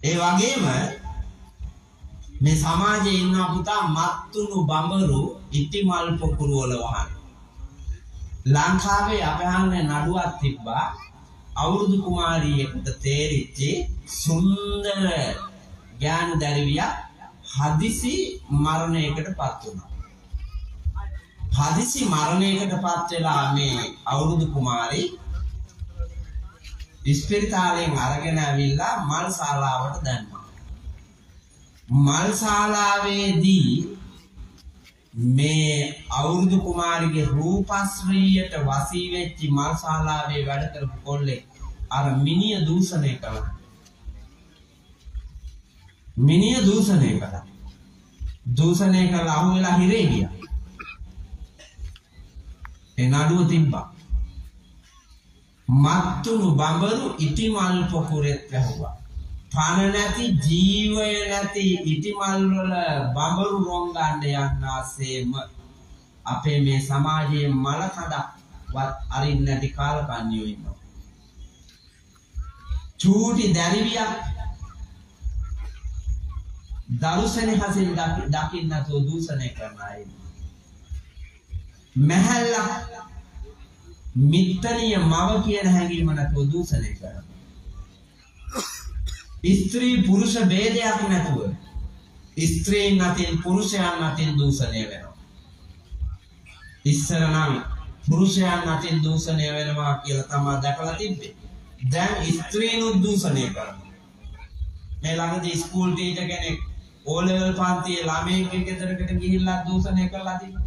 ඒ වගේම මේ සමාජයේ ඉන්න පුතා මත්තුණු බඹරු ඉටිමල් පොකුරු වල වහන. ලංකාවේ අපහන්නේ නඩුවක් තිබ්බා අවුරුදු කුමාරියෙකුට තේරිච්ච සුන්දර ඥාන දරිවියක් හදිසි මරණයකටපත් වුණා. හදිසි මරණයකටපත් වෙලා මේ අවුරුදු කුමාරි ඉස්පිරිතාලයෙන් අරගෙන ඇවිල්ලා මල් ශාලාවට දැම්මා. මල් ශාලාවේදී මේ අවුරුදු කුමාරිගේ රූපශ්‍රීයට වසී වෙච්ච මල් ශාලාවේ වැඩ කරපු කොල්ලෙක් අර මිනිය දූෂණය කළා. මිනිය දූෂණය කළා. දූෂණය කළා අහු වෙලා හිරේ ගියා. ඒ නඩුව තිබ්බා. මත්තුණු බඹරු ඉටිමල් පොකුරෙත් වැහුවා. පණ නැති ජීවය නැති ඉටිමල් වල බඹරු රොංගන්න යන්නාසේම අපේ මේ සමාජයේ මල කඩක්වත් අරින්න නැති කාලකන්ණියෝ ඉන්නවා. චූටි දැරිවියක් දරුසනේ හසින් දකින්නතෝ දූෂණය කරන අය. මහල්ලා මිත්තනිය මව කියන හැඟීම නැතුව දූෂණය කරනවා. ස්ත්‍රී පුරුෂ ભેදයක් නැතුව ස්ත්‍රීන් අතින් පුරුෂයන් අතින් දූෂණය වෙනවා. ඉස්සර නම් පුරුෂයන් අතින් දූෂණය වෙනවා කියලා තමයි දැකලා තිබ්බේ. දැන් ස්ත්‍රීනුත් දූෂණය කරනවා. මේ ළඟදී ස්කූල් ටීචර් කෙනෙක් O level පන්තියේ ළමයින්ගේ ගෙදරකට ගිහිල්ලා දූෂණය කළා තිබ්බා.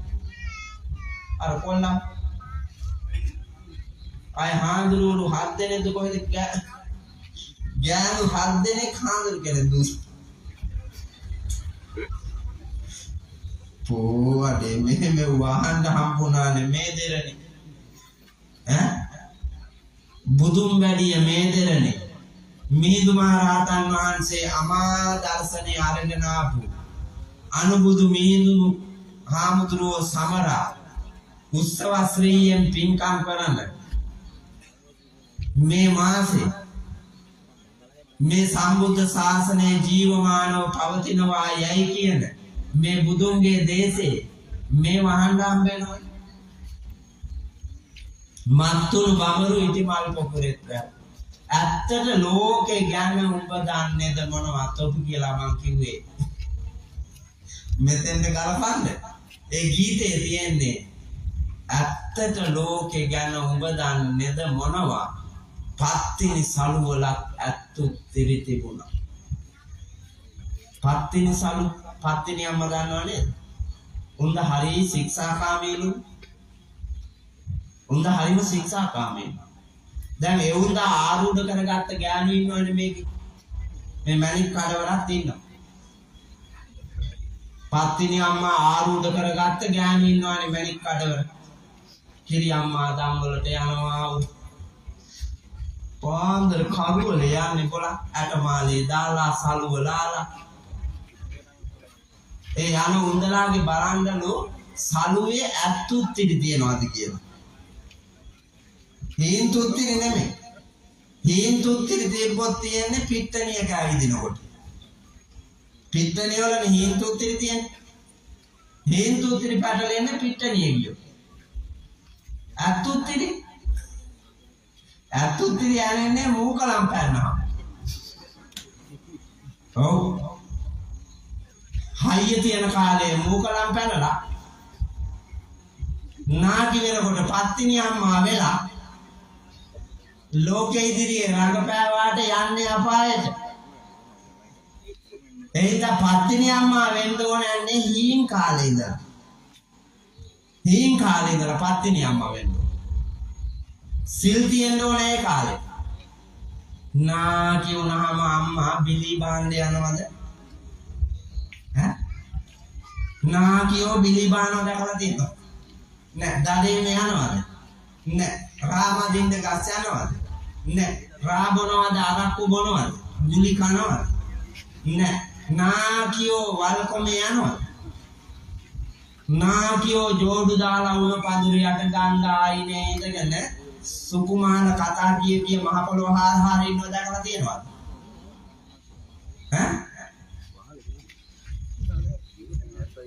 අර කොල්ලා අය හාඳුරුවරු 7 දෙනෙක්ද කොහෙද ගෑනු 7 දෙනෙක් හාඳුරු කෙනෙක් දුස් පොවඩේ මෙහෙම වහන්න හම්බුණානේ මේ දෙරණි ඈ බුදුන් වැඩිය මේ දෙරණි මිහිඳු මහ රහතන් වහන්සේ අමා දර්ශනේ අරගෙන ආපු අනුබුදු මිහිඳු හාමුදුරුවෝ සමරා උත්සව ශ්‍රීයෙන් පින්කම් කරන මේ මාසේ මේ සම්බුද්ධ ශාසනය ජීවමානව පවතිනවා යයි කියන මේ බුදුන්ගේ දේශේ මේ වහන්න හම්බෙනවා. මත්තුණු බඹරු ඉටිමල් පොකුරෙත් ඇත්තට ලෝකේ ගැන උඹ දන්නේද මොනවත් ඔප කියලා මං කිව්වේ. මෙතෙන්ද ගලපන්න. ඒ ගීතේ තියෙන්නේ ඇත්තට ලෝකේ ගැන උඹ දන්නේද මොනවා? පත්තිනි සලු වලක් ඇත්තුත් තිරි තිබුණා. පත්තිනි සලු පත්තිනි අම්මා දන්නව නේද? උන්ද හරි ශික්ෂාකාමීලු. උන්ද හරිම ශික්ෂාකාමී. දැන් ඒ උන්ද ආරූඪ කරගත්ත ගෑනු ඉන්නවනේ මේකේ. මේ මැණික් කඩවලත් ඉන්නවා. පත්තිනි අම්මා ආරූඪ කරගත්ත ගෑනු ඉන්නවනේ මැණික් කඩවල. කිරි අම්මා දම් වලට යනවා. පාන්දර කරුවල යන්නේ කොලා ඇටමාලේ දාලා සලුව ලාලා ඒ යන උන්දලාගේ බරණ්ඩලු සලුවේ ඇත්තුත් ඉති තියනවාද කියලා. හේන්තුත් ඉති නෙමෙයි. හේන්තුත් ඉති තිබ්බොත් තියන්නේ පිට්ටනියක ඇවිදිනකොට. පිට්ටනිය වලනේ හේන්තුත් ඉති තියන්නේ. හේන්තුත් ඉති පැටලෙන්නේ පිට්ටනිය ගියෝ. ඇත්තුත් ඉති ඇත්තුත් යන්නේ මූකලම් පැන්නවා. ඔව්. හයිය තියෙන කාලේ මූකලම් පැනලා නාකි වෙනකොට පත්තිනි අම්මා වෙලා ලෝකෙ ඉදිරියේ රඟපෑවාට යන්නේ අපායට. එහිද පත්තිනි අම්මා වෙන්න ඕනේ හීන් කාලේ ඉඳලා. හීන් කාලේ ඉඳලා පත්තිනි අම්මා වෙන්න. සිල් තියෙන්න ඕනේ ඒ කාලේ. නාකි වුණාම අම්මා බිලි බාන්න යනවද? ඈ? නාකියෝ බිලි බානවා දැකලා තියෙනවා. නෑ. දඩේම යනවද? නෑ. රාමදින්න ගස් යනවද? නෑ. රා බොනවද අරක්කු බොනවද? ගුලි කනවද? නෑ. නාකියෝ වල්කොමේ යනවද? නාකියෝ ජෝඩු දාලා උණ පඳුරියට ගන්න ආයිනේ ඉඳගෙන සුකුමාන කතා කිය මහ පොළොව හාර ඉන්නව දැකලා තියෙනවද? ඈ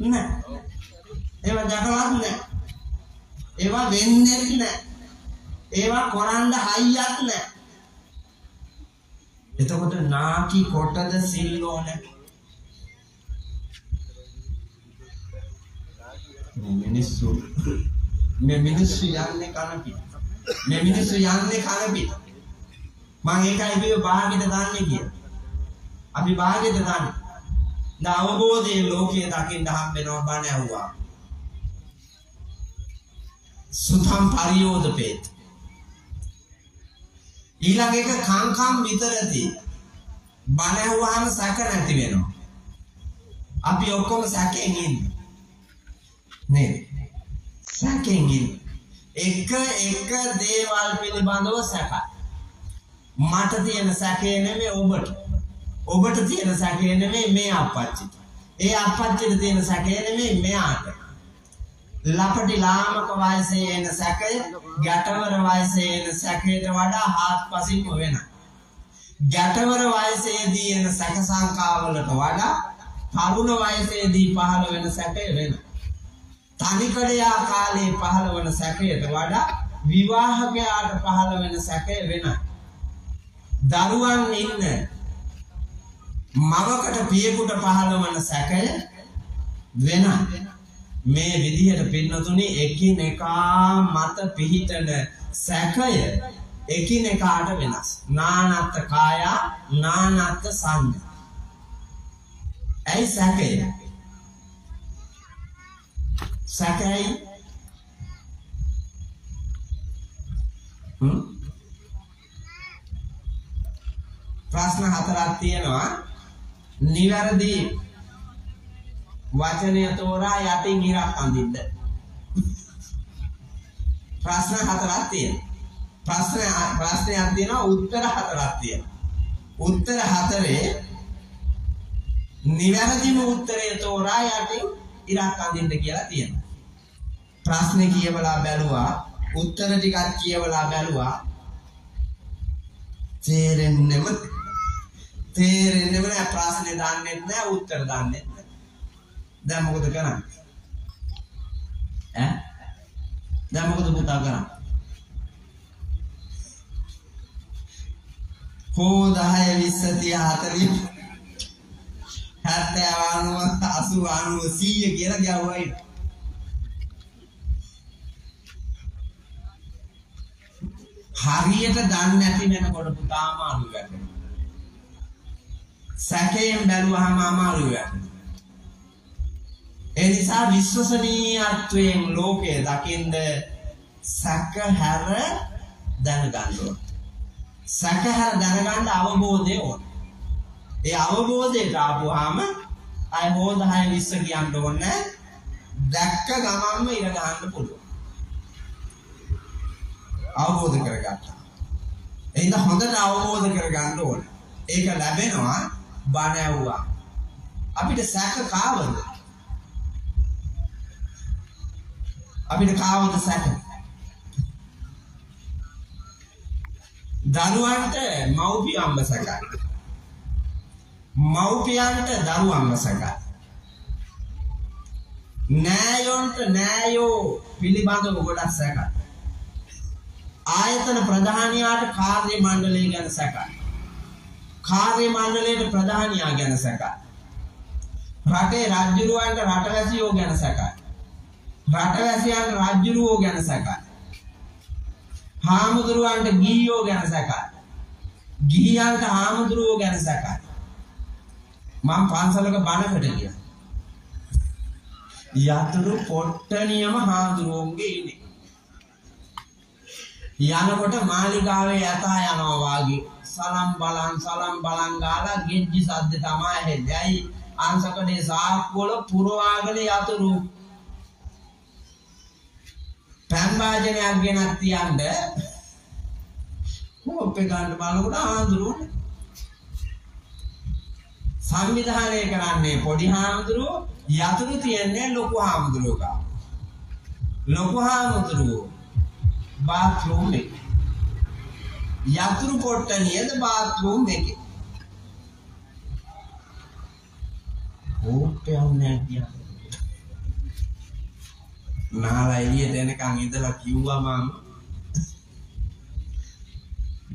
නෑ ඒවා දැකවත් නෑ ඒවා වෙන්නේ නෑ ඒවා කරන්න හයියක් නෑ එතකොට නාකි කොටද සිල් ඕනේ මේ මිනිස්සු යන්නේ කන පිට මම ඒකයි කිව්වේ භාගෙට දාන්නේ කියලා අපි භාගෙට දාන්නේ ද අවබෝධයේ ලෝකයේ දකින්න හම්බෙනවා බණ ඇහුවා සුතම් පරියෝදපේත ඊළඟ එක කංකම් විතරදී බණ ඇහුවාම සැක නැති වෙනවා අපි ඔක්කොම සැකෙන් ඉන්නේ නේද සැකෙන් ඉන්නේ එක දේවල් පිළිබඳව සැකයි මට තියෙන සැකේ නෙමෙයි ඔබට තියෙන සැකේ නෙමෙයි මේ අපච්චිට ඒ අපච්චිට තියෙන සැකේ නෙමෙයි මෙයාට ලපටි ලාමක වයසේ එන සැකය ගැටවර වයසේ එන සැකයට වඩා හාත්පසින්ම වෙනයි ගැටවර වයසේදී එන සැක සංකාවලට වඩා තරුණ වයසේදී පහළ වෙන සැකය වෙනයි තනිකඩයා කාලේ පහළ වෙන සැකයට වඩා විවාහකයාට පහළ වෙන සැකය වෙනයි දරුවන් ඉන්න මවකට පියෙකුට පහළ වෙන සැකය වෙනයි මේ විදිහට පින්නතුනි එකිනෙකා මත පිහිටන සැකය එකිනෙකාට වෙනස් නානත්ත් කාය නානත්ත් සංඥා ඇයි සැකයි ප්‍රශ්න 4ක් තියෙනවා නිවැරදි වචනය තෝරා යටින් ඉරක් අඳින්න ප්‍රශ්න 4ක් තියෙනවා ප්‍රශ්නයක් තියෙනවා උත්තර 4ක් තියෙනවා උත්තර 4 නිවැරදිම උත්තරය තෝරා යටින් ඉරක් අඳින්න කියලා තියෙනවා ප්‍රශ්නේ කියවලා බැලුවා උත්තර ටිකක් කියවලා බැලුවා තේරෙන්නේම නැහැ ප්‍රශ්නේ දන්නේ නැහැ උත්තර දන්නේ නැහැ දැන් මොකද කරන්නේ දැන් මොකද පුතා කරන්නේ හෝ 10 20 30 40 70 80 90 100 කියලා ගියවයි හරියට දන්නේ නැති වෙනකොට පුතා අමාරු වෙනවා සැකයෙන් බැලුවාම අමාරු වෙනවා ඒ නිසා විශ්වසනීයත්වයෙන් ලෝකය දකින්ද සැකහැර දැනගන්න ඕන සැකහැර දැනගන්න අවබෝධය ඕන ඒ අවබෝධයට ආපුවාම අය හොඳ 10 20 කියන්න ඕනේ දැක්ක ගමන්ම ඉර ගන්න පුළුවන් අවබෝධ කරගත්තා එහෙනම් හොඳට අවබෝධ කරගන්න ඕනේ ඒක ලැබෙනවා බණ ඇහුවා අපිට සැක කාවද සැක දරුවන්ට මව්පියන්ව සැකයි මව්පියන්ට දරුවන්ව සැකයි නෑයොන්ට නෑයෝ පිළිබඳව ගොඩක් සැකයි ආයතන ප්‍රධානියාට කාර්ය මණ්ඩලය ගැන සැකයි කාර්ය මණ්ඩලයට ප්‍රධානියා ගැන සැකයි රටේ රජුරුවන්ට රටවැසියෝ ගැන සැකයි රටවැසියන්ට රජුරුවෝ ගැන සැකයි හාමුදුරුවන්ට ගිහියෝ ගැන සැකයි ගිහියන්ට හාමුදුරුවෝ ගැන සැකයි මම පන්සලක බණකට ගියා යතුරු පොට්ටනියම හාමුදුරුවෝගේ ඉන්නේ යනකොට මාලිගාවේ යතා යනවා වාගේ සලම් බලන් ගාලා ගෙජ්ජි සද්ද තමයි ඇහෙන්නේ. ඇයි අංශකඩේ සාක්කුවල පුරවාගෙන යතුරු පැන් වාජනයක් ගෙනත් තියන්න කොප්පේ ගන්න බලනකොට ආඳුරුනේ සංවිධානය කරන්නේ පොඩි හාමුදුරුවෝ යතුරු තියන්නේ ලොකු හාමුදුරුවෝ ගාව. ලොකු හාමුදුරුවෝ bathroom එකේ යතුරු පොට්ටනියද bathroom එකේ ඕපේ යන්නේ කියන්නේ. නාලා එළියට එනකන් ඉඳලා කිව්වා මම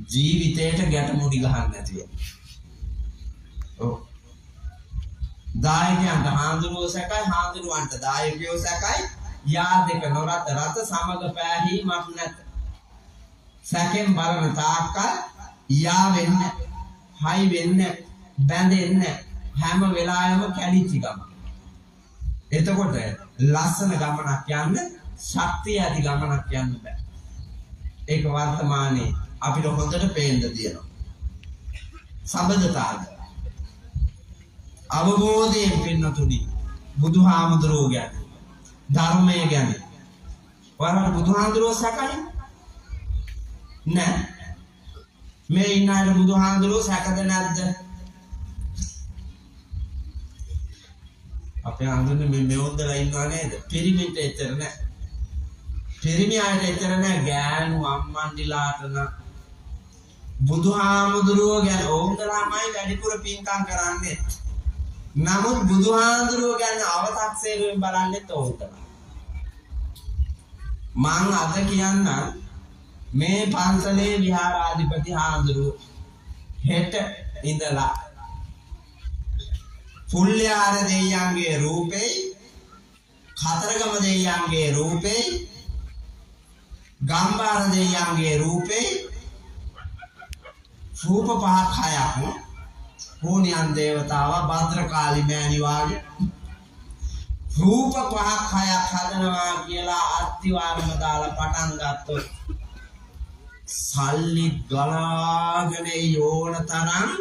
ජීවිතේට ගැටමුඩි ගහන්න නැති වෙනවා. ඔව්. දායකයන්ට හාඳුරුව සැකයි හාඳුරුවන්ට දායකයෝ සැකයි යා දෙක නොරත රත සමග පෑහීමක් නැත. සැකෙන් බලන තාක්කල් යා වෙන්න හයි වෙන්න බැඳෙන්න හැම වෙලාවෙම කැඩිච්ච ගම. එතකොට ලස්සන ගමනක් යන්න ශක්තිය ඇති ගමනක් යන්න බෑ. ඒක වර්තමානයේ අපිට හොඳට පේන්න තියෙනවා. සම්බන්ධතාවය අවබෝධයෙන් පින්නතුනි බුදුහාමුදුරුවෝ ගැන ධර්මය ගැන ඔයාලට බුදුහාමුදුරුවෝ සැකයි නෑ. මේ ඉන්න අය බුදුහාමුදුරුවෝ සැකද නැද්ද? අපේ හඳුන්නේ මේ මෙවුන්දලා ඉන්නවා නේද? පිරිමින්ට එච්චර නෑ. පිරිමි අයට එච්චර නෑ. ගෑනු අම්මන්ඩිලාට නම් බුදුහාමුදුරුවෝ ගැන ඕන්දලාමයි වැඩිපුර පින්කම් කරන්නේ. නමුත් බුදුහාමුදුරුවෝ ගැන අව탁සේරුවෙන් බලන්නෙත් ඕන්දලා. මං අද කියන්නම් මේ පන්සලේ විහාරාධිපති හාමුදුරුවෝ හෙට ඉඳලා පුල්්‍යාර දෙයියන්ගේ රූපේ කතරගම දෙයියන්ගේ රූපේ ගම්බාර දෙයියන්ගේ රූපේ රූප පහක් හයක් හෝනියන් දේවතාවා භද්‍රකාලි මෑණි වාගේ රූප පහක් හයක් හදනවා කියලා අත්තිවාරම දාලා පටන් ගත්තොත් සල්ලි ගලාගෙන යෝන තරම්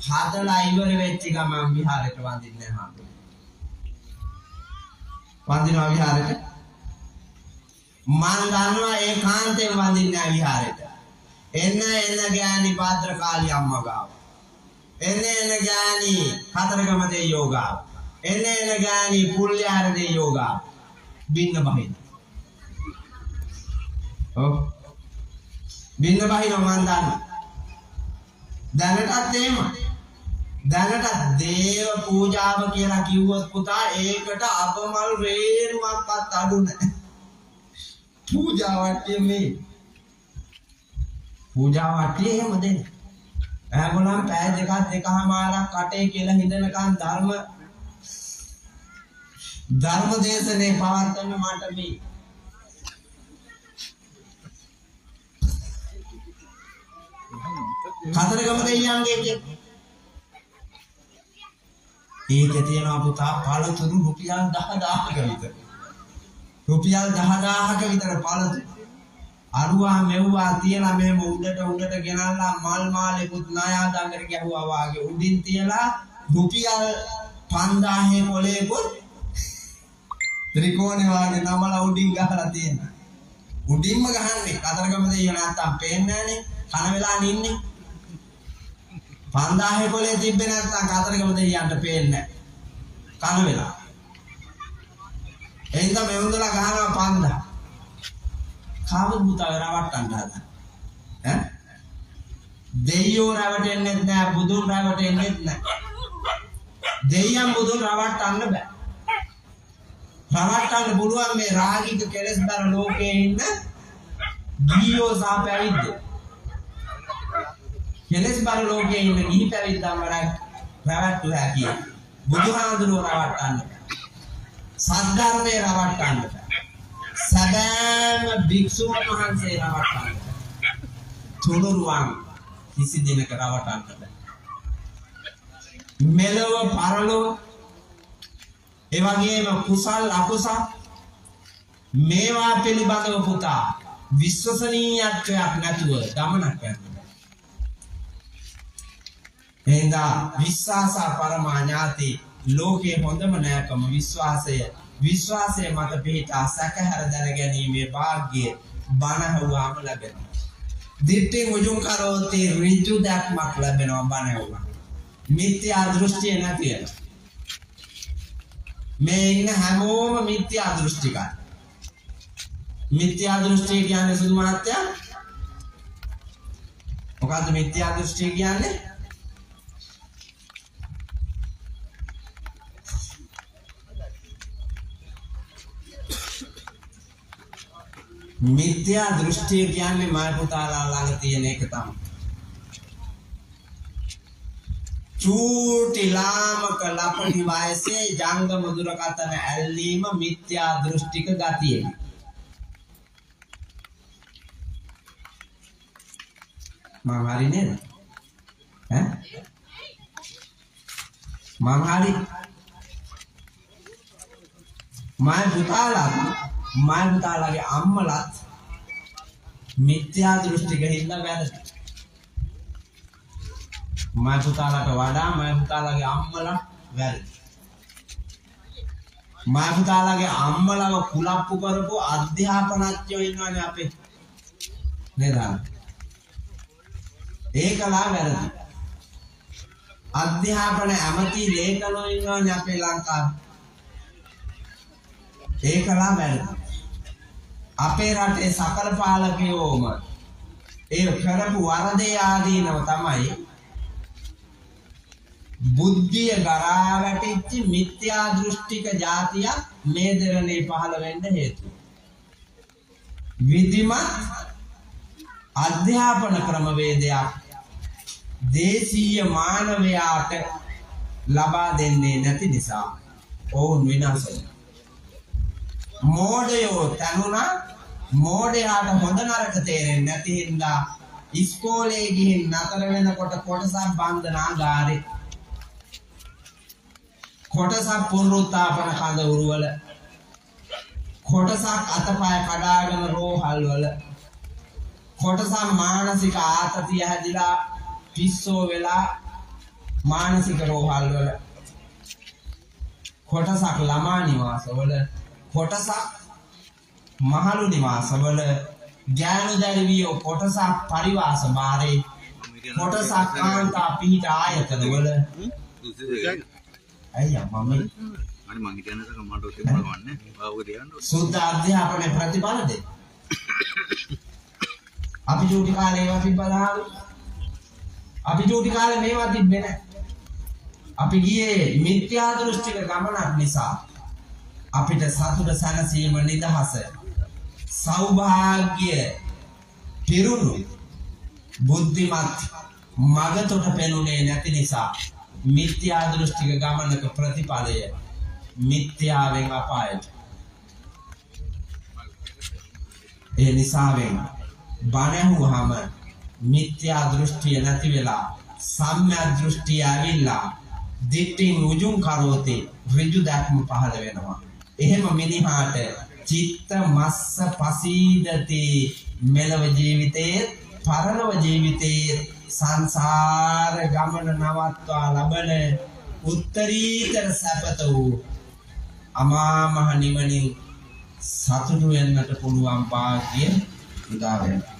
හදලා ඉවර වෙච්ච ගමන් විහාරයට වඳින්නේ නැහැ. වඳිනවා විහාරයට. මන් දන්නවා ඒකාන්තයෙන් වඳින්නේ නැහැ විහාරයට. එන්න ගෑණි භද්‍රකාලි අම්මා ගාව. එන්න ගෑණි කතරගම දෙයියෝ ගාව. එන්න ගෑණි පුල්්‍යාර දෙයියෝ ගාව. බින්න බහින්න. ඔව්. බින්න බහින්න මන් දන්නවා. දැනටත් එහෙමයි. දැනට දේව පූජාව කියලා කිව්වොත් පුතා ඒකට අපමල් රේණුවක්වත් අඩු නැහැ. පූජාවට්ටිය මේ. පූජාවට්ටිය එහෙම දෙන්නේ. ඈගොල්ලන් පැය දෙකක් දෙකමාරක් කටේ කියලා හිඳනකන් ධර්ම දේශනේ පවත්වන්න මට මේ කතරගම දෙයියන්ගේ ඒකේ තියෙනවා පුතා පළතුරු රුපියල් 10000ක විතර. රුපියල් 10000ක විතර පළතුරු. අරුවා මෙව්වා තියලා මෙහෙම උඩට ගෙනල්ලා මල් මාලෙකුත් ණයා දඟර ගැහුවා වාගේ උඩින් තියලා රුපියල් 5000 මොලේකුත් ත්‍රිකෝණේ වාගේ නමලා උඩින් ගහලා තියෙනවා. උඩින්ම ගහන්නේ කතරගම දෙයියෝ නැත්තම් පේන්නේ නැහනේ. කන වෙලා නින්නේ. 5000 කොලේ තිබ්බේ නැත්තම් කතරගම දෙයියන්ට පේන්නේ නැහැ. කන වෙලා. එහෙනම් මේ වුන්දලා ගහනවා 5000. කාවුත් පුතා රවට්ටන්න හදන. ඈ? දෙයියෝ රවටෙන්නේ නැහැ, බුදුන් රවටෙන්නේ නැහැ. දෙයියන් බුදුන් රවට්ටන්න බෑ. රවට්ටන්න පුළුවන් මේ රාගික කෙලෙස්බර ලෝකේ ඉන්න ගියෝ සහ පැවිද්දෝ. කෙලෙස්බර ලෝකේ ඉන්න ගිහි පැවිද්දන්ව රවට්ටු හැකියි. බුදුහාමුදුරුවෝ රවට්ටන්න බෑ. සද්ධර්මයේ රවට්ටන්න බෑ. සදාම භික්ෂුන් වහන්සේ රවට්ටන්න බෑ. තුනුරුවන් කිසි දිනක රවට්ටන්න බෑ. මෙලොව පරලොව ඒ වගේම කුසල් අකුසල් මේවා පිළිබඳව පුතා විශ්වසනීයත්වයක් නැතුව ගමනක් යනවා. එහෙනම් විශ්වාස පරමාඥාති ලෝකේ හොඳම නෑකම විශ්වාසය මත පිහිටා සැකහැර දැනගැනීමේ වාග්ය බණහුවාම ලැබෙනවා. දිට්ඨි මුජුං කරෝති ඍජු දැක්මක් ලැබෙනවා බණහුවා. මිත්‍යා දෘෂ්ටිය නැතිව මේ ඉන්න හැමෝම මිත්‍යා දෘෂ්ටිකයි. මිත්‍යා දෘෂ්ටිය කියන්නේ සුදු මහත්තයා මොකද්ද මිත්‍යා දෘෂ්ටිය කියන්නේ? මිත්‍යා දෘෂ්ටිය කියන්නේ මා පුතාලා ළඟ තියෙන එක තමයි. චූටි ලාමක ලපටි වයසේ ජංගම දුරකථන ඇල්ලීම මිත්‍යා දෘෂ්ටික ගතිය. මම හරි නේද? ඈ? මම හරි. මා පුතාලාගේ අම්මලත් මිත්‍යා දෘෂ්ටික හින්දා වැරදි. මා පුතාලාට වඩා මා පුතාලාගේ අම්මලා වැරදි. මා පුතාලාගේ අම්මලව කුලප්පු කරපු අධ්‍යාපනඥයෝ ඉන්නවනේ අපේ. නේද? ඒකලා වැරදි. අධ්‍යාපන ඇමති ලේකනෝ ඉන්නවනේ අපේ ලංකාවේ. ඒකලා වැරදි. අපේ රටේ සකල පාලකයෝම ඒ කරපු වරදේ ආදීනව තමයි බුද්ධිය ගරා වැටිච්ච මිත්‍යා දෘෂ්ටික જાතියක් මේ දෙරණේ පහළ වෙන්න හේතුව. විධිමත් අධ්‍යාපන ක්‍රමවේදයක් දේශීය මානවයාට ලබා දෙන්නේ නැති නිසා ඔවුන් විනාශ වෙනවා. මෝඩයෝ තනුණා මෝඩයාට හොඳ නරක තේරෙන්නේ නැති හින්දා ඉස්කෝලේ ගිහින් නතර වෙනකොට කොටසක් බන්ධනාගාරේ කොටසක් පුනරුත්ථාපන කඳවුරු වල කොටසක් අතපය කඩාගෙන රෝහල් වල කොටසක් මානසික ආතතිය හැදිලා පිස්සෝ වෙලා මානසික රෝහල් වල කොටසක් ළමා නිවාස වල කොටසක් මහලු නිවාස වල ඥාන දරිවියෝ කොටසක් පරිවාස බාරේ කොටසක් කාන්තා පිහිට ආයතන වල අයියා මම අනේ මං හිතන්නේ කමකට තිබුණා වන්නේ ආවෝ තියන්න සුද්ධ අධ්‍යාපනයේ ප්‍රතිඵල දෙන්න. අපි චූටි කාලේ ඒවා තිබ්බදාලු. අපි චූටි කාලේ මේවා තිබ්බේ නැහැ. අපි ගියේ මිත්‍යා දෘෂ්ටික ගමනක් නිසා අපිට සතුට සැනසීම නිදහස සෞභාග්‍ය පිරුණු බුද්ධිමත් මගතොට පෙනුනේ නැති නිසා මිත්‍යා දෘෂ්ටික ගමනක ප්‍රතිඵලය මිත්‍යාවෙන් අපායට. ඒ නිසාවෙන් බණහුවහම මිත්‍යා දෘෂ්ටිය නැති වෙලා සම්‍යක් දෘෂ්ටිය ඇවිල්ලා දිට්ඨින් උජුං කරෝති ඍජු දැක්ම පහළ වෙනවා. එහෙම මිනිහාට චිත්ත මස්ස පසීදති මෙලව ජීවිතයේ පරලොව ජීවිතයේ සංසාර ගමන නවත්වා ලබන උත්තරීතර සැපත වූ අමා මහ නිවනින් සතුටු වෙන්නට පුළුවන් වාග්ය උදා වෙනවා.